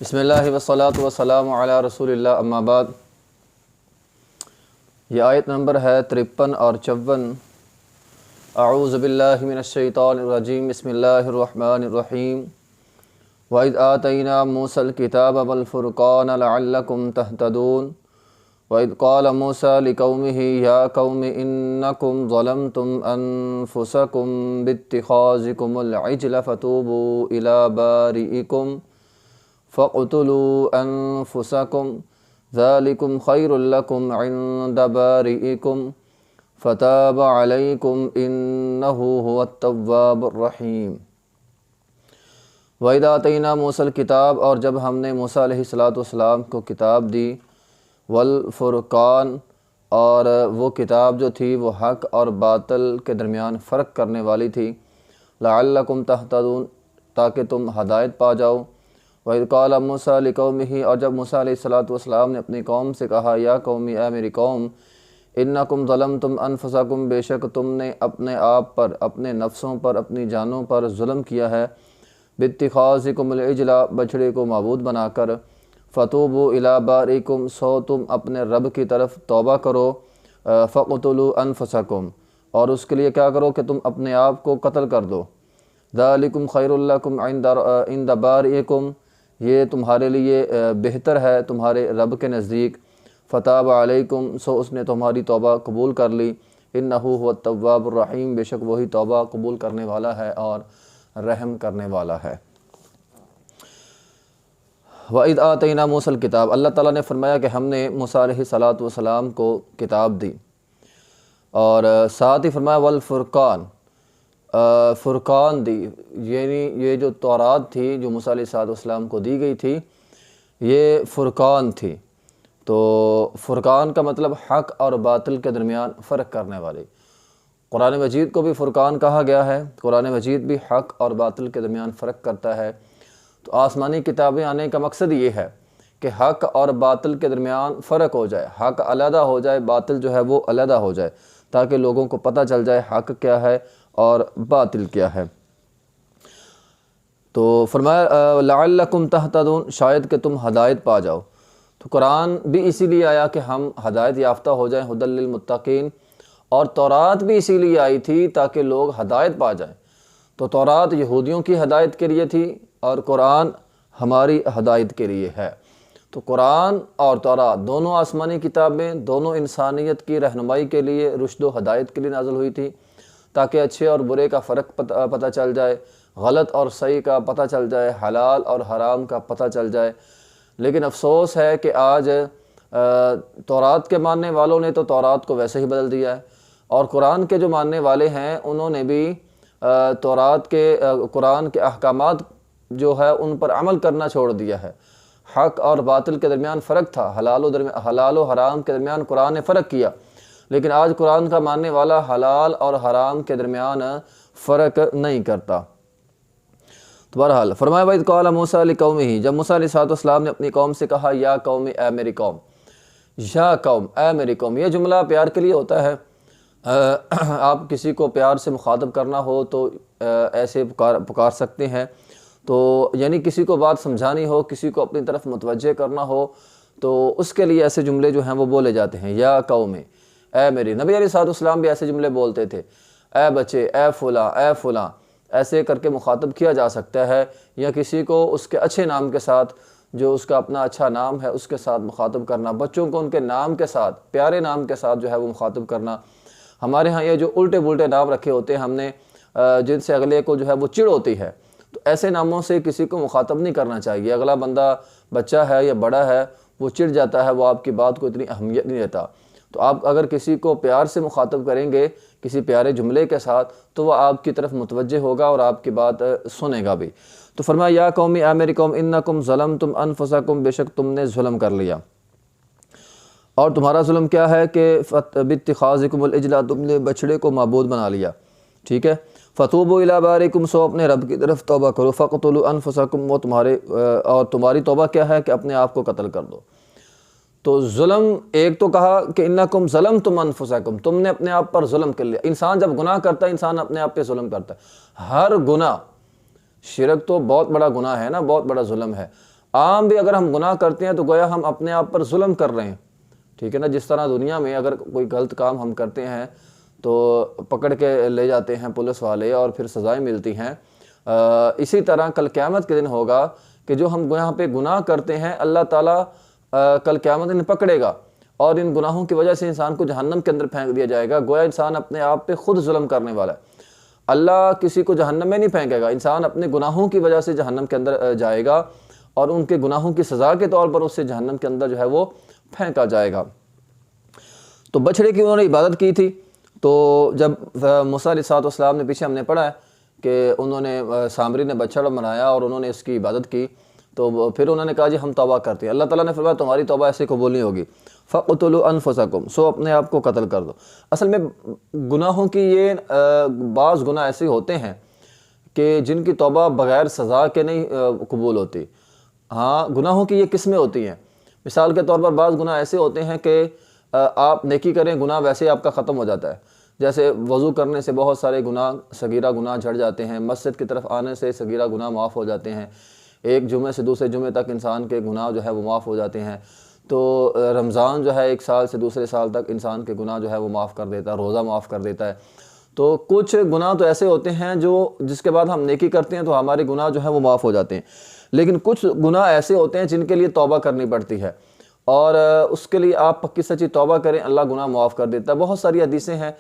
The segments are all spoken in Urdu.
بسم اللہ والصلاة والسلام علی رسول اللہ اما بعد۔ یہ آیت نمبر ہے 53 اور 54۔ اعوذ باللہ من الشیطان الرجیم، بسم اللہ الرحمن الرحیم۔ وَإِذْ آتَيْنَا مُوسَى الْكِتَابَ وَالْفُرْقَانَ لَعَلَّكُمْ تَهْتَدُونَ وَإِذْ قَالَ مُوسَى لِقَوْمِهِ يَا قَوْمِ إِنَّكُمْ ظَلَمْتُمْ أَنفُسَكُمْ بِاتِّخَاذِكُمُ الْعِجْلَ فَتُوبُوا إِلَى بَارِئِكُمْ فَاقْتُلُوا أَنفُسَكُمْ ذَلِكُمْ خَيْرٌ لَكُمْ عِنْدَ بَارِئِكُمْ فَتَابَ عَلَيْكُمْ إِنَّهُ هُوَ التَّوَّابُ الرَّحِيمُ۔ وَإِذْ آتَيْنَا مُوسَى الْكِتَابَ، اور جب ہم نے موسیٰ علیہ السلام کو کتاب دی، والفرقان، اور وہ کتاب جو تھی وہ حق اور باطل کے درمیان فرق کرنے والی تھی، لعلکم تہتدون، تاکہ تم ہدایت پا جاؤ۔ وَإِذْ قَالَ مُوسَى لِقَوْمِهِ، اور جب موسیٰ علیہ السلام نے اپنی قوم سے کہا، یا قومی، اے میری قوم، انکم ظلمتم انفسکم، بے شک تم نے اپنے آپ پر، اپنے نفسوں پر، اپنی جانوں پر ظلم کیا ہے، باتخاذکم العجل، بچڑے کو معبود بنا کر، فتوبوا الی بارئکم، سو تم اپنے رب کی طرف توبہ کرو، فقتلوا انفسکم، اور اس کے لیے کیا کرو کہ تم اپنے آپ کو قتل کر دو، ذالکم خیر لکم عند بارئکم، یہ تمہارے لیے بہتر ہے تمہارے رب کے نزدیک، فتاب علیکم، سو اس نے تمہاری توبہ قبول کر لی، انہ هو التواب الرحیم، بے شک وہی توبہ قبول کرنے والا ہے اور رحم کرنے والا ہے۔ وَإِذْ آتَيْنَا مُوسَى الْكِتَابَ، اللہ تعالیٰ نے فرمایا کہ ہم نے موسیٰ علیہ السلام کو کتاب دی، اور ساتھ ہی فرمایا والفرقان، فرقان دی، یعنی یہ جو تورات تھی جو موسیٰ علیہ السلام کو دی گئی تھی یہ فرقان تھی۔ تو فرقان کا مطلب حق اور باطل کے درمیان فرق کرنے والی۔ قرآن مجید کو بھی فرقان کہا گیا ہے، قرآن مجید بھی حق اور باطل کے درمیان فرق کرتا ہے۔ تو آسمانی کتابیں آنے کا مقصد یہ ہے کہ حق اور باطل کے درمیان فرق ہو جائے، حق علیحدہ ہو جائے، باطل جو ہے وہ علیحدہ ہو جائے، تاکہ لوگوں کو پتہ چل جائے حق کیا ہے اور باطل کیا ہے۔ تو فرمایا لعلکم تہتدون، شاید کہ تم ہدایت پا جاؤ۔ تو قرآن بھی اسی لیے آیا کہ ہم ہدایت یافتہ ہو جائیں، ھدی للمتقین، اور تورات بھی اسی لیے آئی تھی تاکہ لوگ ہدایت پا جائیں۔ تو تورات یہودیوں کی ہدایت کے لیے تھی اور قرآن ہماری ہدایت کے لیے ہے۔ تو قرآن اور تورات دونوں آسمانی کتابیں، دونوں انسانیت کی رہنمائی کے لیے، رشد و ہدایت کے لیے نازل ہوئی تھی، تاکہ اچھے اور برے کا فرق پتہ چل جائے، غلط اور صحیح کا پتہ چل جائے، حلال اور حرام کا پتہ چل جائے۔ لیکن افسوس ہے کہ آج تورات کے ماننے والوں نے تو تورات کو ویسے ہی بدل دیا ہے، اور قرآن کے جو ماننے والے ہیں انہوں نے بھی تورات کے، قرآن کے احکامات جو ہے ان پر عمل کرنا چھوڑ دیا ہے۔ حق اور باطل کے درمیان فرق تھا، حلال و حرام کے درمیان قرآن نے فرق کیا، لیکن آج قرآن کا ماننے والا حلال اور حرام کے درمیان فرق نہیں کرتا۔ تو بہرحال فرمایا وَإِذْ قَالَ مُوسَى لِقَوْمِهِ، جب موسیٰ علیہ السلام نے اپنی قوم سے کہا، یا قوم، اے میری قوم، یا قوم، اے میری قوم، یہ جملہ پیار کے لیے ہوتا ہے۔ آپ کسی کو پیار سے مخاطب کرنا ہو تو ایسے پکار سکتے ہیں، تو یعنی کسی کو بات سمجھانی ہو، کسی کو اپنی طرف متوجہ کرنا ہو تو اس کے لیے ایسے جملے جو ہیں وہ بولے جاتے ہیں، یا قوم، اے میری۔ نبی علیہ السلام بھی ایسے جملے بولتے تھے، اے بچے، اے فلاں، اے فلاں، ایسے کر کے مخاطب کیا جا سکتا ہے، یا کسی کو اس کے اچھے نام کے ساتھ، جو اس کا اپنا اچھا نام ہے اس کے ساتھ مخاطب کرنا، بچوں کو ان کے نام کے ساتھ، پیارے نام کے ساتھ جو ہے وہ مخاطب کرنا۔ ہمارے ہاں یہ جو الٹے پلٹے نام رکھے ہوتے ہیں ہم نے، جن سے اگلے کو جو ہے وہ چڑ ہوتی ہے، تو ایسے ناموں سے کسی کو مخاطب نہیں کرنا چاہیے۔ اگلا بندہ بچہ ہے یا بڑا ہے وہ چڑ جاتا ہے، وہ آپ کی بات کو اتنی اہمیت نہیں دیتا۔ تو آپ اگر کسی کو پیار سے مخاطب کریں گے کسی پیارے جملے کے ساتھ تو وہ آپ کی طرف متوجہ ہوگا اور آپ کی بات سنے گا بھی۔ تو فرمایا یا قومی، اے میری قوم، انکم ظلمتم انفسکم، بے شک تم نے ظلم کر لیا، اور تمہارا ظلم کیا ہے کہ باتخاذکم العجل، تم نے بچڑے کو معبود بنا لیا، ٹھیک ہے۔ فتوبوا الی بارئکم، سو اپنے رب کی طرف توبہ کرو، فقتلوا انفسکم، وہ تمہاری توبہ کیا ہے کہ اپنے آپ کو قتل کر دو۔ تو ظلم، ایک تو کہا کہ انکم ظلمتم انفسکم، تم نے اپنے آپ پر ظلم کر لیا۔ انسان جب گناہ کرتا ہے انسان اپنے آپ پہ ظلم کرتا ہے، ہر گناہ، شرک تو بہت بڑا گناہ ہے نا، بہت بڑا ظلم ہے، عام بھی اگر ہم گناہ کرتے ہیں تو گویا ہم اپنے آپ پر ظلم کر رہے ہیں، ٹھیک ہے نا. جس طرح دنیا میں اگر کوئی غلط کام ہم کرتے ہیں تو پکڑ کے لے جاتے ہیں پولیس والے اور پھر سزائیں ملتی ہیں، اسی طرح کل قیامت کے دن ہوگا کہ جو ہم یہاں پہ گناہ کرتے ہیں اللہ تعالیٰ کل قیامت دن پکڑے گا اور ان گناہوں کی وجہ سے انسان کو جہنم کے اندر پھینک دیا جائے گا. گویا انسان اپنے آپ پہ خود ظلم کرنے والا ہے. اللہ کسی کو جہنم میں نہیں پھینکے گا، انسان اپنے گناہوں کی وجہ سے جہنم کے اندر جائے گا اور ان کے گناہوں کی سزا کے طور پر اس سے جہنم کے اندر جو ہے وہ پھینکا جائے گا. تو بچھڑے کی انہوں نے عبادت کی تھی. تو جب موسیٰ علیہ السلام نے پیچھے ہم نے پڑھا ہے کہ انہوں نے سامری نے بچڑا بنایا اور انہوں نے اس کی عبادت کی، تو پھر انہوں نے کہا جی ہم توبہ کرتے ہیں. اللہ تعالیٰ نے فرمایا تمہاری توبہ ایسے قبول نہیں ہوگی. فَقْتُلُوا أَنفُسَكُمْ، سو اپنے آپ کو قتل کر دو. اصل میں گناہوں کی یہ بعض گناہ ایسے ہوتے ہیں کہ جن کی توبہ بغیر سزا کے نہیں قبول ہوتی. ہاں گناہوں کی یہ قسمیں ہوتی ہیں. مثال کے طور پر بعض گناہ ایسے ہوتے ہیں کہ آپ نیکی کریں گناہ ویسے آپ کا ختم ہو جاتا ہے. جیسے وضو کرنے سے بہت سارے گناہ صغیرہ گناہ جھڑ جاتے ہیں، مسجد کی طرف آنے سے صغیرہ گناہ معاف ہو جاتے ہیں، ایک جمعے سے دوسرے جمعے تک انسان کے گناہ جو ہے وہ معاف ہو جاتے ہیں. تو رمضان جو ہے ایک سال سے دوسرے سال تک انسان کے گناہ جو ہے وہ معاف کر دیتا ہے، روزہ معاف کر دیتا ہے. تو کچھ گناہ تو ایسے ہوتے ہیں جس کے بعد ہم نیکی کرتے ہیں تو ہمارے گناہ جو ہیں وہ معاف ہو جاتے ہیں. لیکن کچھ گناہ ایسے ہوتے ہیں جن کے لیے توبہ کرنی پڑتی ہے اور اس کے لیے آپ پکی سچی توبہ کریں، اللہ گناہ معاف کر دیتا ہے. بہت ساری حدیثیں ہیں،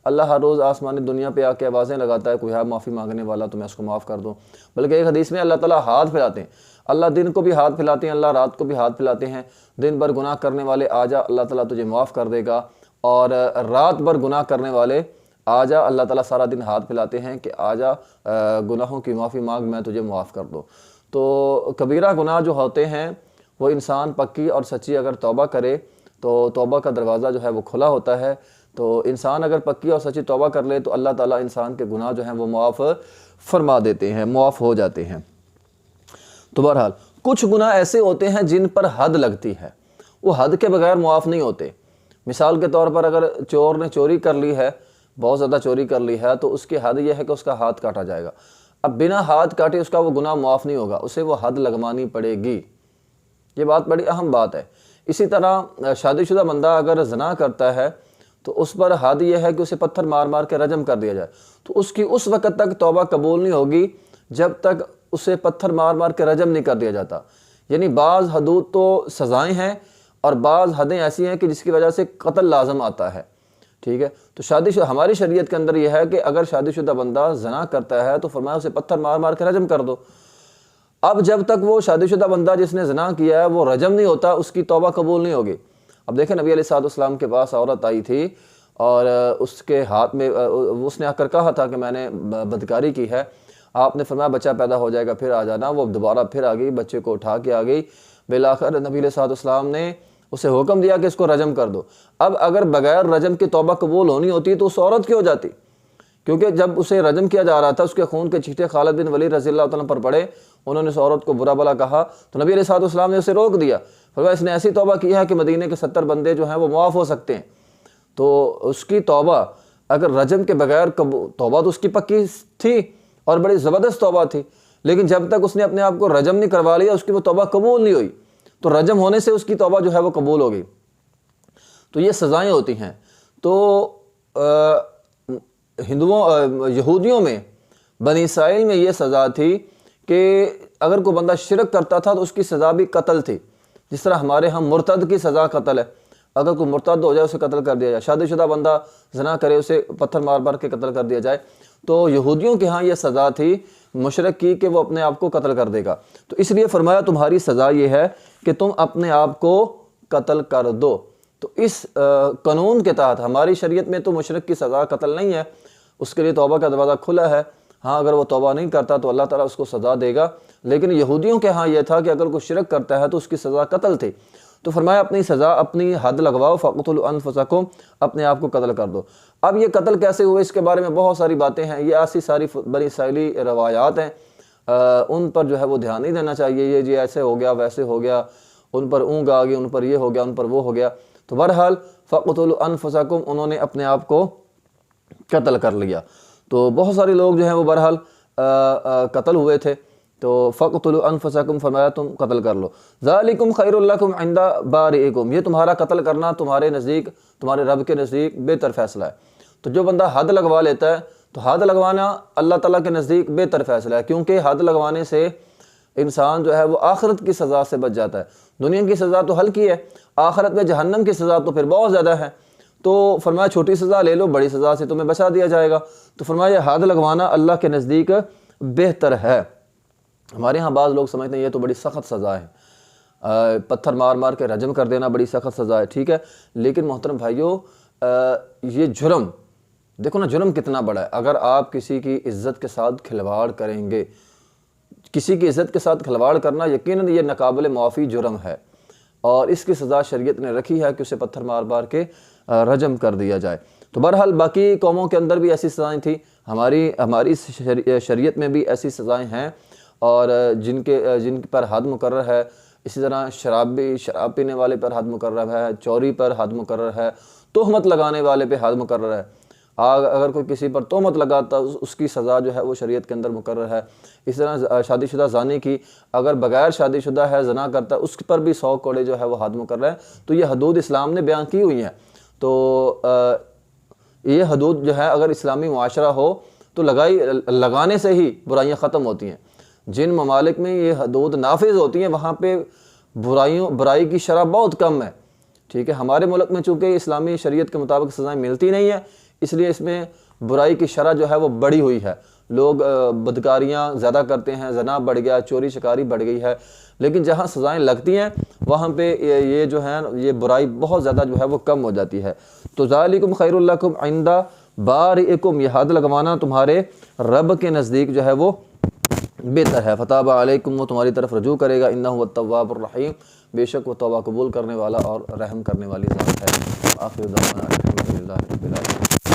اللہ ہر روز آسمانی دنیا پہ آ کے آوازیں لگاتا ہے کوئی ہے معافی مانگنے والا تو میں اس کو معاف کر دوں. بلکہ ایک حدیث میں اللہ تعالیٰ ہاتھ پھیلاتے ہیں، اللہ دن کو بھی ہاتھ پھیلاتے ہیں، اللہ رات کو بھی ہاتھ پھیلاتے ہیں. دن بھر گناہ کرنے والے آ جا، اللہ تعالیٰ تجھے معاف کر دے گا، اور رات بھر گناہ کرنے والے آ جا، اللہ تعالیٰ سارا دن ہاتھ پھیلاتے ہیں کہ آ جا گناہوں کی معافی مانگ، میں تجھے معاف کر دوں. تو کبیرہ گناہ جو ہوتے ہیں وہ انسان پکی اور سچی اگر توبہ کرے تو توبہ کا دروازہ جو ہے وہ کھلا ہوتا ہے. تو انسان اگر پکی اور سچی توبہ کر لے تو اللہ تعالیٰ انسان کے گناہ جو ہیں وہ معاف فرما دیتے ہیں، معاف ہو جاتے ہیں. تو بہرحال کچھ گناہ ایسے ہوتے ہیں جن پر حد لگتی ہے، وہ حد کے بغیر معاف نہیں ہوتے. مثال کے طور پر اگر چور نے چوری کر لی ہے، بہت زیادہ چوری کر لی ہے، تو اس کی حد یہ ہے کہ اس کا ہاتھ کاٹا جائے گا. اب بنا ہاتھ کاٹے اس کا وہ گناہ معاف نہیں ہوگا، اسے وہ حد لگوانی پڑے گی. یہ بات بڑی اہم بات ہے. اسی طرح شادی شدہ بندہ اگر زنا کرتا ہے تو اس پر حد یہ ہے کہ اسے پتھر مار مار کے رجم کر دیا جائے. تو اس کی اس وقت تک توبہ قبول نہیں ہوگی جب تک اسے پتھر مار مار کے رجم نہیں کر دیا جاتا. یعنی بعض حدود تو سزائیں ہیں اور بعض حدیں ایسی ہیں کہ جس کی وجہ سے قتل لازم آتا ہے. ٹھیک ہے، تو ہماری شریعت کے اندر یہ ہے کہ اگر شادی شدہ بندہ زنا کرتا ہے تو فرمایا اسے پتھر مار مار کے رجم کر دو. اب جب تک وہ شادی شدہ بندہ جس نے زنا کیا ہے وہ رجم نہیں ہوتا، اس کی توبہ قبول نہیں ہوگی. اب دیکھیں نبی علیہ السلام کے پاس عورت آئی تھی اور اس کے ہاتھ میں اس نے آ کر کہا تھا کہ میں نے بدکاری کی ہے. آپ نے فرمایا بچہ پیدا ہو جائے گا پھر آ جانا. وہ دوبارہ پھر آ گئی، بچے کو اٹھا کے آ گئی. بالآخر نبی علیہ السلام نے اسے حکم دیا کہ اس کو رجم کر دو. اب اگر بغیر رجم کی توبہ قبول ہونی ہوتی تو اس عورت کی ہو جاتی، کیونکہ جب اسے رجم کیا جا رہا تھا اس کے خون کے چھینٹے خالد بن ولید رضی اللہ تعالیٰ پر پڑے. انہوں نے اس عورت کو برا بلا کہا تو نبی علیہ السلام نے اسے روک دیا. فرمایا اس نے ایسی توبہ کی ہے کہ مدینے کے 70 بندے جو ہیں وہ معاف ہو سکتے ہیں. تو اس کی توبہ اگر رجم کے بغیر توبہ تو اس کی پکی تھی اور بڑی زبردست توبہ تھی، لیکن جب تک اس نے اپنے آپ کو رجم نہیں کروا لیا اس کی وہ توبہ قبول نہیں ہوئی. تو رجم ہونے سے اس کی توبہ جو ہے وہ قبول ہوگی. تو یہ سزائیں ہوتی ہیں. تو یہودیوں میں بنی اسرائیل میں یہ سزا تھی کہ اگر کوئی بندہ شرک کرتا تھا تو اس کی سزا بھی قتل تھی. جس طرح ہمارے ہم مرتد کی سزا قتل ہے، اگر کوئی مرتد ہو جائے اسے قتل کر دیا جائے. شادی شدہ بندہ زنا کرے اسے پتھر مار مار کے قتل کر دیا جائے. تو یہودیوں کے ہاں یہ سزا تھی مشرک کی کہ وہ اپنے آپ کو قتل کر دے گا. تو اس لیے فرمایا تمہاری سزا یہ ہے کہ تم اپنے آپ کو قتل کر دو. تو اس قانون کے تحت ہماری شریعت میں تو مشرک کی سزا قتل نہیں ہے، اس کے لیے توبہ کا دروازہ کھلا ہے. ہاں اگر وہ توبہ نہیں کرتا تو اللہ تعالیٰ اس کو سزا دے گا. لیکن یہودیوں کے ہاں یہ تھا کہ اگر کوئی شرک کرتا ہے تو اس کی سزا قتل تھی. تو فرمایا اپنی سزا اپنی حد لگواؤ، فَقْتُلُوا أَنفُسَكُمْ، اپنے آپ کو قتل کر دو. اب یہ قتل کیسے ہوئے اس کے بارے میں بہت ساری باتیں ہیں. یہ ایسی ساری بنی اسرائیلی روایات ہیں، ان پر جو ہے وہ دھیان نہیں دینا چاہیے. یہ جی ایسے ہو گیا ویسے ہو گیا، ان پر اونگ آ گئی، ان پر یہ ہو گیا، ان پر وہ ہو گیا. تو بہرحال فَقْتُلُوا أَنفُسَكُمْ، انہوں نے اپنے آپ کو قتل کر لیا. تو بہت سارے لوگ جو ہیں وہ بہرحال قتل ہوئے تھے. تو فقتلوا انفسکم، فرمایا تم قتل کر لو، ذالکم خیر لکم عند بارئکم، یہ تمہارا قتل کرنا تمہارے نزدیک، تمہارے رب کے نزدیک بہتر فیصلہ ہے۔ تو جو بندہ حد لگوا لیتا ہے تو حد لگوانا اللہ تعالیٰ کے نزدیک بہتر فیصلہ ہے، کیونکہ حد لگوانے سے انسان جو ہے وہ آخرت کی سزا سے بچ جاتا ہے۔ دنیا کی سزا تو ہلکی ہے، آخرت میں جہنم کی سزا تو پھر بہت زیادہ ہے۔ تو فرمایا چھوٹی سزا لے لو، بڑی سزا سے تمہیں بچا دیا جائے گا۔ تو فرمایا حد لگوانا اللہ کے نزدیک بہتر ہے۔ ہمارے ہاں بعض لوگ سمجھتے ہیں یہ تو بڑی سخت سزا ہے، پتھر مار مار کے رجم کر دینا بڑی سخت سزا ہے، ٹھیک ہے، لیکن محترم بھائیو یہ جرم دیکھو نا، جرم کتنا بڑا ہے۔ اگر آپ کسی کی عزت کے ساتھ کھلواڑ کریں گے، کسی کی عزت کے ساتھ کھلواڑ کرنا یقیناً یہ ناقابل معافی جرم ہے، اور اس کی سزا شریعت نے رکھی ہے کہ اسے پتھر مار مار کے رجم کر دیا جائے۔ تو بہرحال باقی قوموں کے اندر بھی ایسی سزائیں تھیں، ہماری شریعت میں بھی ایسی سزائیں ہیں، اور جن پر حد مقرر ہے۔ اسی طرح شراب پینے والے پر حد مقرر ہے، چوری پر حد مقرر ہے، تہمت لگانے والے پہ حد مقرر ہے۔ اگر کوئی کسی پر تہمت لگاتا اس کی سزا جو ہے وہ شریعت کے اندر مقرر ہے۔ اس طرح شادی شدہ زانی کی، اگر بغیر شادی شدہ ہے زنا کرتا ہے اس پر بھی 100 کوڑے جو ہے وہ حد مقرر ہے۔ تو یہ حدود اسلام نے بیان کی ہوئی ہیں۔ تو یہ حدود جو ہے اگر اسلامی معاشرہ ہو تو لگانے سے ہی برائیاں ختم ہوتی ہیں۔ جن ممالک میں یہ حدود نافذ ہوتی ہیں وہاں پہ برائی کی شرح بہت کم ہے، ٹھیک ہے۔ ہمارے ملک میں چونکہ اسلامی شریعت کے مطابق سزائیں ملتی نہیں ہیں، اس لیے اس میں برائی کی شرح جو ہے وہ بڑھی ہوئی ہے، لوگ بدکاریاں زیادہ کرتے ہیں، زنا بڑھ گیا، چوری چکاری بڑھ گئی ہے۔ لیکن جہاں سزائیں لگتی ہیں وہاں پہ یہ جو ہے یہ برائی بہت زیادہ جو ہے وہ کم ہو جاتی ہے۔ تو ذالکم خیر لکم عند بارئکم، یہ حد لگوانا تمہارے رب کے نزدیک جو ہے وہ بہتر ہے۔ فتاب علیکم، وہ تمہاری طرف رجوع کرے گا، انہ هو التواب الرحیم، بے شک وہ توبہ قبول کرنے والا اور رحم کرنے والی ذات ہے۔ آخر دعوانا الحمدللہ رب العالمین۔